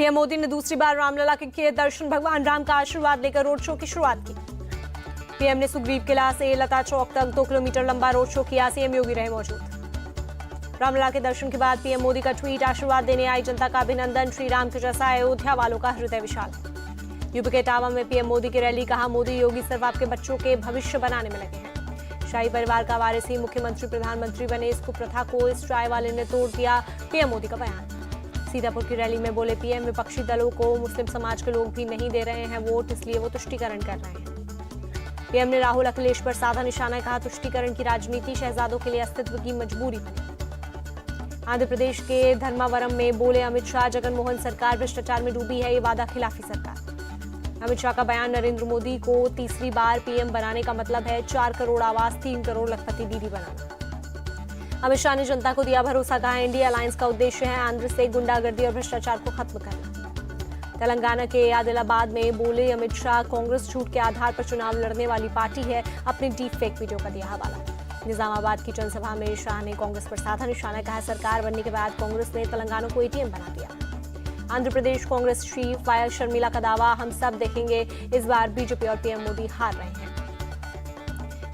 PM Modi ने दूसरी बार रामलला के किए दर्शन, भगवान राम का आशीर्वाद लेकर रोड शो की शुरुआत की। पीएम ने सुग्रीव किला से लता चौक तक 2 किलोमीटर लंबा रोड शो किया। सीएम योगी रहे मौजूद। रामलला के दर्शन के बाद पीएम मोदी का ट्वीट, आशीर्वाद देने आई जनता का अभिनंदन, श्री राम के जैसा अयोध्या वालों का हृदय विशाल। यूपी के इटावा में पीएम मोदी की रैली, कहा मोदी योगी सिर्फ आपके बच्चों के भविष्य बनाने में लगे हैं। शाही परिवार का वारिस ही मुख्यमंत्री प्रधानमंत्री बने, इस कुप्रथा को इस चाय वाले ने तोड़ दिया, पीएम मोदी का बयान। सीतापुर की रैली में बोले पीएम, विपक्षी दलों को मुस्लिम समाज के लोग भी नहीं दे रहे हैं वोट, इसलिए वो तुष्टीकरण कर रहे हैं। पीएम ने राहुल अखिलेश पर साधा निशाना, कहा तुष्टीकरण की राजनीति शहजादों के लिए अस्तित्व की मजबूरी बनी। आंध्र प्रदेश के धर्मावरम में बोले अमित शाह, जगन मोहन सरकार भ्रष्टाचार में डूबी है, ये वादा खिलाफी सरकार। अमित शाह का बयान, नरेंद्र मोदी को तीसरी बार पीएम बनाने का मतलब है 4 करोड़ आवास, 3 करोड़ लखपति दीदी बनाना। अमित शाह ने जनता को दिया भरोसा, कहा इंडिया अलायंस का उद्देश्य है आंध्र से गुंडागर्दी और भ्रष्टाचार को खत्म करना। तेलंगाना के आदिलाबाद में बोले अमित शाह, कांग्रेस झूठ के आधार पर चुनाव लड़ने वाली पार्टी है, अपने डीप फेक वीडियो का दिया हवाला। निजामाबाद की जनसभा में शाह ने कांग्रेस पर साधा निशाना, कहा सरकार बनने के बाद कांग्रेस ने तेलंगाना को एटीएम बना दिया। आंध्र प्रदेश कांग्रेस चीफ वाई शर्मिला का दावा, हम सब देखेंगे इस बार बीजेपी और पीएम मोदी हार रहे हैं।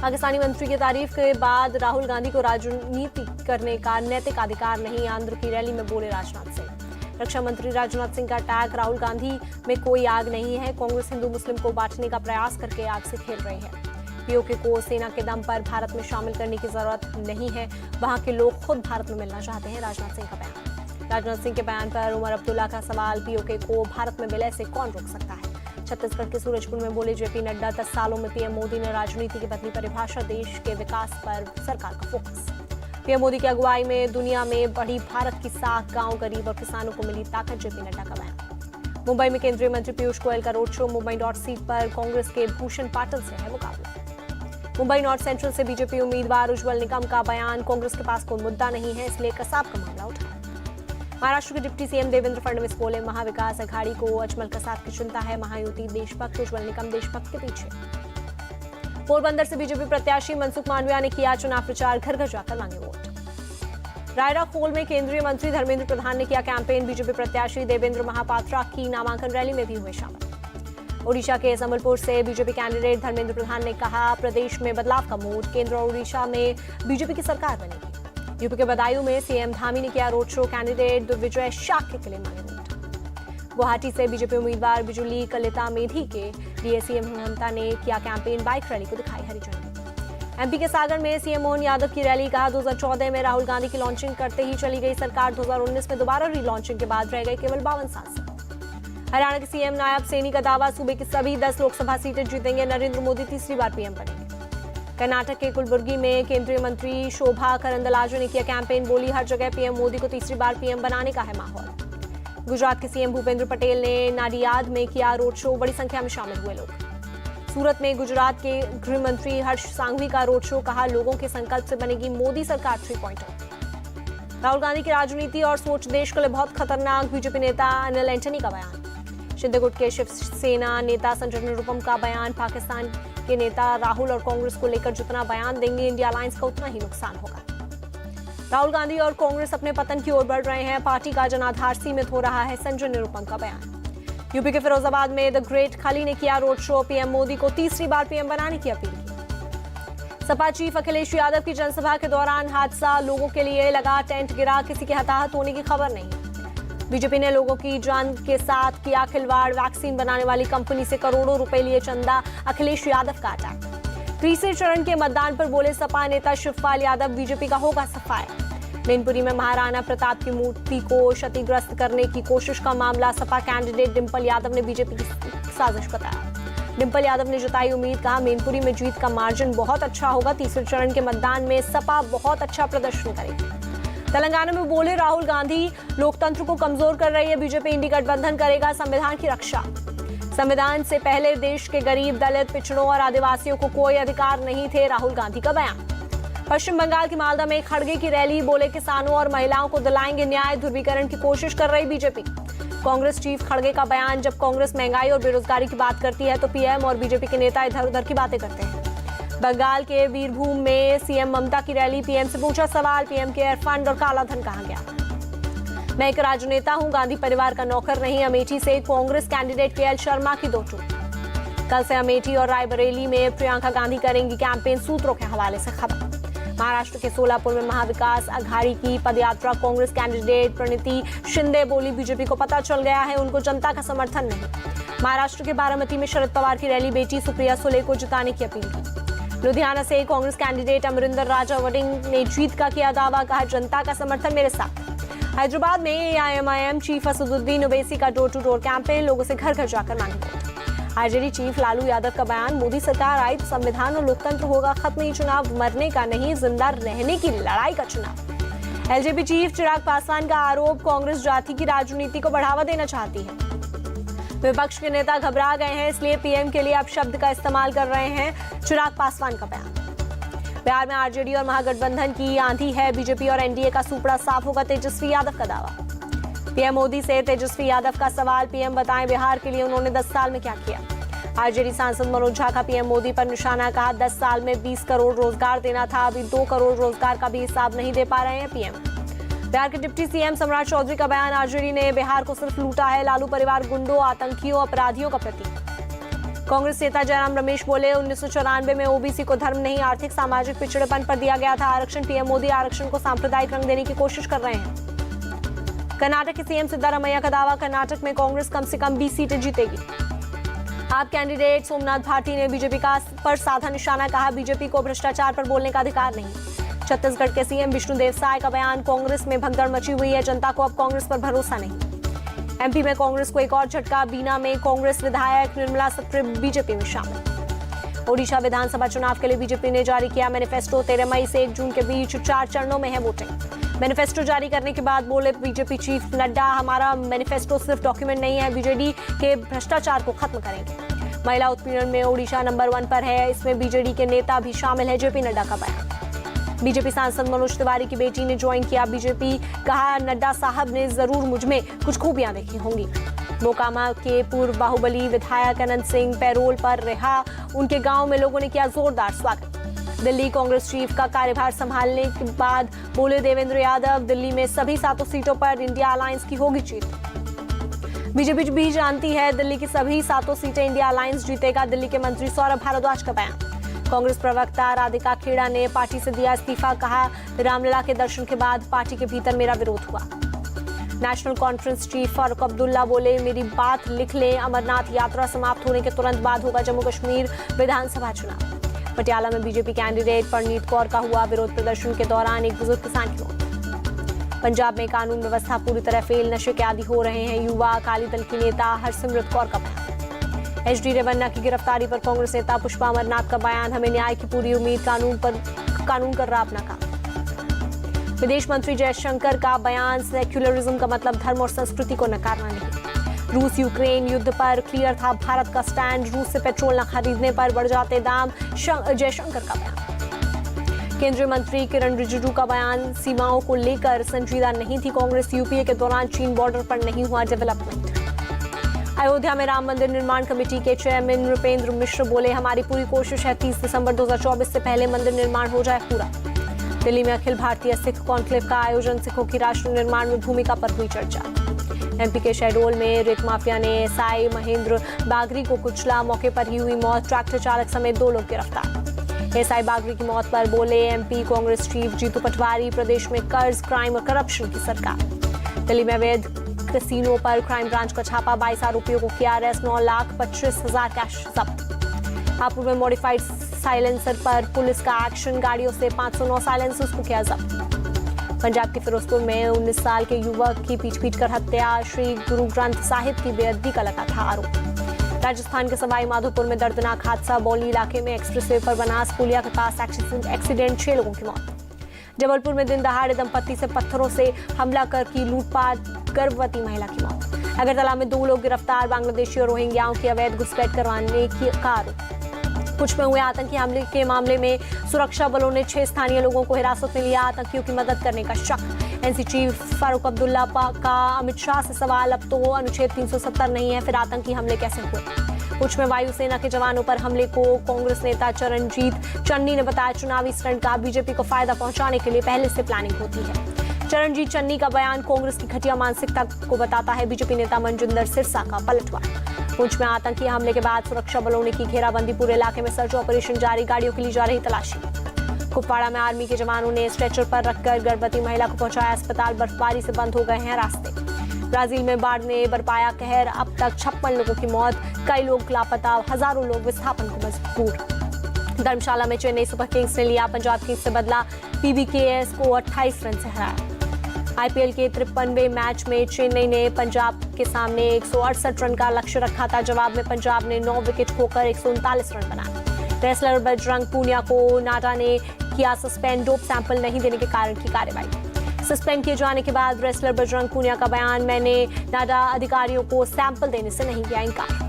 पाकिस्तानी मंत्री की तारीफ के बाद राहुल गांधी को राजनीति करने का नैतिक अधिकार नहीं, आंध्र की रैली में बोले राजनाथ सिंह। रक्षा मंत्री राजनाथ सिंह का टैग, राहुल गांधी में कोई आग नहीं है, कांग्रेस हिंदू मुस्लिम को बांटने का प्रयास करके आग से खेल रही है। पीओके को सेना के दम पर भारत में शामिल करने की जरूरत नहीं है, वहां के लोग खुद भारत में मिलना चाहते हैं, राजनाथ सिंह का बयान। राजनाथ सिंह के बयान पर उमर अब्दुल्ला का सवाल, पीओके को भारत में विलय से कौन रोक सकता है। छत्तीसगढ़ के सूरजपुर में बोले जेपी नड्डा, 10 सालों में पीएम मोदी ने राजनीति की बदली परिभाषा, देश के विकास पर सरकार का फोकस। पीएम मोदी की अगुवाई में दुनिया में बढ़ी भारत की साख, गांव गरीब और किसानों को मिली ताकत, जेपी नड्डा का बयान। मुंबई में केंद्रीय मंत्री पीयूष गोयल का road show, Mumbai north seat पर कांग्रेस के भूषण पाटिल से है मुकाबला। मुंबई नॉर्थ सेंट्रल से बीजेपी उम्मीदवार उज्जवल निकम का बयान, कांग्रेस के पास कोई मुद्दा नहीं है, इसलिए कसाब का मामला उठाया। महाराष्ट्र के डिप्टी सीएम देवेंद्र फडणवीस बोले महाविकास अघाड़ी को अजमल कसाब की चिंता है, महायुति देशभक्त, उज्जवल निकम देशभक्त के पीछे। पोरबंदर से बीजेपी प्रत्याशी मनसुख मांडविया ने किया चुनाव प्रचार, घर घर जाकर मांगे वोट। रायरा खोल में केंद्रीय मंत्री धर्मेंद्र प्रधान ने किया कैंपेन, बीजेपी प्रत्याशी देवेंद्र महापात्रा की नामांकन रैली में भी हुए शामिल। ओडिशा के संबलपुर से बीजेपी कैंडिडेट धर्मेंद्र प्रधान ने कहा प्रदेश में बदलाव का मूड, केंद्र और ओडिशा में बीजेपी की सरकार बनेगी। यूपी के बदायूं में सीएम धामी ने किया road show, candidate Digvijay Shakya के लिए मांगे वोट। गुवाहाटी से बीजेपी उम्मीदवार बिजुली कलिता मेधी के लिए सीएम ममता ने किया कैंपेन, बाइक रैली को दिखाई हरी झंडी। एमपी के सागर में सीएम मोहन यादव की रैली, कहा 2014 में राहुल गांधी की लॉन्चिंग करते ही चली गई सरकार, 2019 में दोबारा रीलॉन्चिंग के बाद रह गए केवल 52 सांसद। हरियाणा के सीएम नायब सैनी का दावा, सूबे की सभी 10 लोकसभा सीटें जीतेंगे, नरेंद्र मोदी तीसरी बार पीएम बनेंगे। कर्नाटक के कुलबुर्गी में केंद्रीय मंत्री शोभा करंदलाजे ने किया कैंपेन, बोली हर जगह पीएम मोदी को तीसरी बार पीएम बनाने का है माहौल। गुजरात के सीएम भूपेंद्र पटेल ने नाडियाद में किया रोड शो, बड़ी संख्या में शामिल हुए लोग। सूरत में गुजरात के गृह मंत्री हर्ष सांघवी का रोड शो, कहा लोगों के संकल्प से बनेगी मोदी सरकार 3.0। राहुल गांधी की राजनीति और सोच देश के लिए बहुत खतरनाक, बीजेपी नेता अनिल एंटनी का बयान। शिंदे गुट के शिवसेना नेता संजय निरुपम का बयान, पाकिस्तान के नेता राहुल और कांग्रेस को लेकर जितना बयान देंगे इंडिया अलायंस का उतना ही नुकसान होगा। राहुल गांधी और कांग्रेस अपने पतन की ओर बढ़ रहे हैं, पार्टी का जनाधार सीमित हो रहा है, संजय निरुपम का बयान। यूपी के फिरोजाबाद में द ग्रेट खली ने किया रोड शो, पीएम मोदी को तीसरी बार पीएम बनाने की अपील की। सपा चीफ अखिलेश यादव की जनसभा के दौरान हादसा, लोगों के लिए लगा टेंट गिरा, किसी के हताहत होने की खबर नहीं। बीजेपी ने लोगों की जान के साथ किया खिलवाड़, वैक्सीन बनाने वाली कंपनी से करोड़ों रुपए लिए चंदा, अखिलेश यादव का अटैक। तीसरे चरण के मतदान पर बोले सपा नेता शिवपाल यादव, बीजेपी का होगा सफाया। मैनपुरी में महाराणा प्रताप की मूर्ति को क्षतिग्रस्त करने की कोशिश का मामला, सपा कैंडिडेट डिंपल यादव ने बीजेपी की साजिश बताया। डिंपल यादव ने जताई उम्मीद, कहा मैनपुरी में जीत का मार्जिन बहुत अच्छा होगा, तीसरे चरण के मतदान में सपा बहुत अच्छा प्रदर्शन करेगी। तेलंगाना में बोले राहुल गांधी, लोकतंत्र को कमजोर कर रही है बीजेपी, इंडी गठबंधन करेगा संविधान की रक्षा। संविधान से पहले देश के गरीब, दलित, पिछड़ों और आदिवासियों को कोई अधिकार नहीं थे, राहुल गांधी का बयान। पश्चिम बंगाल की मालदा में खड़गे की रैली, बोले किसानों और महिलाओं को दिलाएंगे न्याय, ध्रुवीकरण की कोशिश कर रही बीजेपी। कांग्रेस चीफ खड़गे का बयान, जब कांग्रेस महंगाई और बेरोजगारी की बात करती है तो पीएम और बीजेपी के नेता इधर उधर की बातें करते हैं। बंगाल के बीरभूम में सीएम ममता की रैली, पीएम से पूछा सवाल, पीएम केयर फंड और काला धन कहां गया। मैं एक राजनेता हूं, गांधी परिवार का नौकर नहीं। अमेठी से कांग्रेस कैंडिडेट केएल शर्मा की दो टूक। कल से अमेठी और रायबरेली में प्रियंका गांधी करेंगी कैंपेन, सूत्रों के हवाले से खबर। महाराष्ट्र के सोलापुर में महाविकास अघाड़ी की पदयात्रा, कांग्रेस कैंडिडेट प्रणिति शिंदे बोली बीजेपी को पता चल गया है उनको जनता का समर्थन नहीं। महाराष्ट्र के बारामती में शरद पवार की रैली, बेटी सुप्रिया सुले को जिताने की अपील की। लुधियाना से कांग्रेस कैंडिडेट अमरिंदर राजा वडिंग ने जीत का किया दावा, कहा जनता का समर्थन मेरे साथ। हैदराबाद में एआईएमआईएम चीफ असदुद्दीन ओवैसी का डोर टू डोर कैंपेन, लोगों से घर घर जाकर मांगे vote. RJD chief Lalu Yadav का बयान, मोदी सरकार आई तो संविधान और लोकतंत्र होगा खत्म, ये चुनाव मरने का नहीं जिंदा रहने की लड़ाई का चुनाव। एलजेपी चीफ चिराग पासवान का आरोप, कांग्रेस जाति की राजनीति को बढ़ावा देना चाहती है। विपक्ष के नेता घबरा गए हैं, इसलिए पीएम के लिए अब शब्द का इस्तेमाल कर रहे हैं, चिराग पासवान का बयान। बिहार में आरजेडी और महागठबंधन की आंधी है, बीजेपी और एनडीए का सुपड़ा साफ होगा, तेजस्वी यादव का दावा। पीएम मोदी से तेजस्वी यादव का सवाल, पीएम बताएं बिहार के लिए उन्होंने 10 साल में क्या किया। आरजेडी सांसद मनोज झा का पीएम मोदी पर निशाना, कहा 10 साल में 20 करोड़ रोजगार देना था, अभी 2 करोड़ रोजगार का भी हिसाब नहीं दे पा रहे हैं पीएम। बिहार के डिप्टी सीएम सम्राट चौधरी का बयान, आरजेडी ने बिहार को सिर्फ लूटा है, लालू परिवार गुंडों, आतंकियों, अपराधियों का प्रतीक। कांग्रेस नेता जयराम रमेश बोले, 1994 में ओबीसी को धर्म नहीं आर्थिक सामाजिक पिछड़ेपन पर दिया गया था आरक्षण, पीएम मोदी आरक्षण को सांप्रदायिक रंग देने की कोशिश कर रहे हैं। कर्नाटक के सीएम सिद्धारमैया का दावा, कर्नाटक में कांग्रेस कम से कम 20 सीटें जीतेगी। आप कैंडिडेट सोमनाथ भाटी ने बीजेपी का पर साधा निशाना, कहा बीजेपी को भ्रष्टाचार पर बोलने का अधिकार नहीं। छत्तीसगढ़ के सीएम विष्णुदेव साय का बयान, कांग्रेस में भगदड़ मची हुई है, जनता को अब कांग्रेस पर भरोसा नहीं। एमपी में कांग्रेस को एक और झटका, बीना में कांग्रेस विधायक निर्मला सप्रे बीजेपी में शामिल। ओडिशा विधानसभा चुनाव के लिए बीजेपी ने जारी किया मैनिफेस्टो, 13 मई से 1 जून के बीच 4 चरणों में है वोटिंग। मैनिफेस्टो जारी करने के बाद बोले बीजेपी चीफ नड्डा, हमारा मैनिफेस्टो सिर्फ डॉक्यूमेंट नहीं है, बीजेडी के भ्रष्टाचार को खत्म करेंगे। महिला उत्पीड़न में ओडिशा नंबर 1 पर है, इसमें बीजेडी के नेता भी शामिल है, जेपी नड्डा का बयान। बीजेपी सांसद मनोज तिवारी की बेटी ने ज्वाइन किया बीजेपी, कहा नड्डा साहब ने जरूर मुझमें कुछ खूबियां देखी होंगी। मोकामा के पूर्व बाहुबली विधायक अनंत सिंह पैरोल पर रिहा, उनके गांव में लोगों ने किया जोरदार स्वागत। दिल्ली कांग्रेस चीफ का कार्यभार संभालने के बाद बोले देवेंद्र यादव, दिल्ली में सभी 7 सीटों पर इंडिया अलायंस की होगी जीत। बीजेपी भी जानती है दिल्ली की सभी 7 सीटें इंडिया अलायंस जीतेगा, दिल्ली के मंत्री सौरभ भारद्वाज का बयान। कांग्रेस प्रवक्ता राधिका खेड़ा ने पार्टी से दिया इस्तीफा, कहा रामलला के दर्शन के बाद पार्टी के भीतर मेरा विरोध हुआ। National conference chief Farooq Abdullah बोले, मेरी बात लिख लें, अमरनाथ यात्रा समाप्त होने के तुरंत बाद होगा जम्मू कश्मीर विधानसभा चुनाव। पटियाला में बीजेपी कैंडिडेट परनीत कौर का हुआ विरोध प्रदर्शन के दौरान एक बुजुर्ग किसान की मौत। पंजाब में कानून व्यवस्था पूरी तरह फेल, नशे के आदी हो रहे हैं युवा, अकाली दल की नेता हरसिमरत कौर का बयान। एचडी रेवन्ना की गिरफ्तारी पर कांग्रेस नेता पुष्पा अमरनाथ का बयान, हमें न्याय की पूरी उम्मीद, कानून कर रहा अपना काम। विदेश मंत्री जयशंकर का बयान, सेक्युलरिज्म का मतलब धर्म और संस्कृति को नकारना नहीं। रूस यूक्रेन युद्ध पर क्लियर था भारत का स्टैंड, रूस से पेट्रोल न खरीदने पर बढ़ जाते दाम, जयशंकर का बयान। केंद्रीय मंत्री किरण रिजिजू का बयान, सीमाओं को लेकर संजीदा नहीं थी कांग्रेस, यूपीए के दौरान चीन बॉर्डर पर नहीं हुआ डेवलपमेंट। अयोध्या में राम मंदिर निर्माण कमेटी के चेयरमैन नृपेंद्र मिश्र बोले, हमारी पूरी कोशिश है 30 दिसंबर 2024 से पहले मंदिर निर्माण हो जाए पूरा। दिल्ली में अखिल भारतीय सिख कॉन्क्लेव का आयोजन, सिखों की राष्ट्र निर्माण में भूमिका पर हुई चर्चा। एमपी के शहडोल में रेत माफिया ने एसआई महेंद्र बागरी को कुचला, मौके पर ही हुई मौत, ट्रैक्टर चालक समेत 2 लोग गिरफ्तार। एसआई बागरी की मौत पर बोले एमपी कांग्रेस चीफ जीतू पटवारी, प्रदेश में कर्ज, क्राइम और करप्शन की सरकार। दिल्ली में अवैध कैसीनो पर क्राइम ब्रांच का छापा, 22 आरोपियों को किया अरेस्ट, 9,25,000 कैश जब्त। हापुड़ में मॉडिफाइड साइलेंसर पर पुलिस का एक्शन, गाड़ियों से 509 साइलेंसर्स को किया जब्त। पंजाब के फिरोजपुर में 19 साल के युवक की पीट कर हत्या, श्री गुरु ग्रंथ साहिब की बेअदबी का लगा था आरोप। राजस्थान के सवाई माधोपुर में दर्दनाक हादसा, बौली इलाके में एक्सप्रेसवे पर बनास पुलिया के पास एक्सीडेंट, 6 लोगों की मौत। जबलपुर में दिन दहाड़े दंपति से पत्थरों से हमला कर की लूटपाट, गर्भवती महिला की मौत। अगरतला में 2 लोग गिरफ्तार, बांग्लादेशी और रोहिंग्याओं की अवैध घुसपैठ करवाने की आरोप। पुंछ में हुए आतंकी हमले के मामले में सुरक्षा बलों ने 6 स्थानीय लोगों को हिरासत में लिया, आतंकियों की मदद करने का शक। एनसी चीफ फारूक अब्दुल्ला का अमित शाह से सवाल, अब तो अनुच्छेद 370 नहीं है, फिर आतंकी हमले कैसे हुए। पुंछ में वायुसेना के जवानों पर हमले को कांग्रेस नेता चरणजीत चन्नी ने बताया चुनावी स्टंट का, बीजेपी को फायदा पहुंचाने के लिए पहले से प्लानिंग होती है। चरणजीत चन्नी का बयान कांग्रेस की घटिया मानसिकता को बताता है। बीजेपी नेता मनजिंदर सिरसा का पलटवार। पुंछ में आतंकी हमले के बाद सुरक्षा बलों ने की घेराबंदी, पूरे इलाके में सर्च ऑपरेशन जारी, गाड़ियों की ली जा रही तलाशी। कुपवाड़ा में आर्मी के जवानों ने स्ट्रेचर पर रखकर गर्भवती महिला को पहुंचाया अस्पताल, बर्फबारी से बंद हो गए हैं रास्ते। ब्राजील में बाढ़ ने बरपाया कहर, अब तक 56 लोगों की मौत, कई लोग लापता, हजारों लोग विस्थापन को मजबूर। धर्मशाला में चेन्नई सुपर किंग्स ने लिया पंजाब किंग्स से बदला, पीबीकेएस को 28 रन से हराया। आईपीएल के 53वें मैच में चेन्नई ने पंजाब के सामने 168 रन का लक्ष्य रखा था। जवाब में पंजाब ने 9 विकेट खोकर 139 रन बनाए। रेसलर बजरंग पूनिया को नाडा ने किया सस्पेंड, डोप सैंपल नहीं देने के कारण की कार्रवाई। सस्पेंड किए जाने के बाद रेसलर बजरंग पूनिया का बयान, मैंने नाडा अधिकारियों को सैंपल देने से नहीं किया इनकार।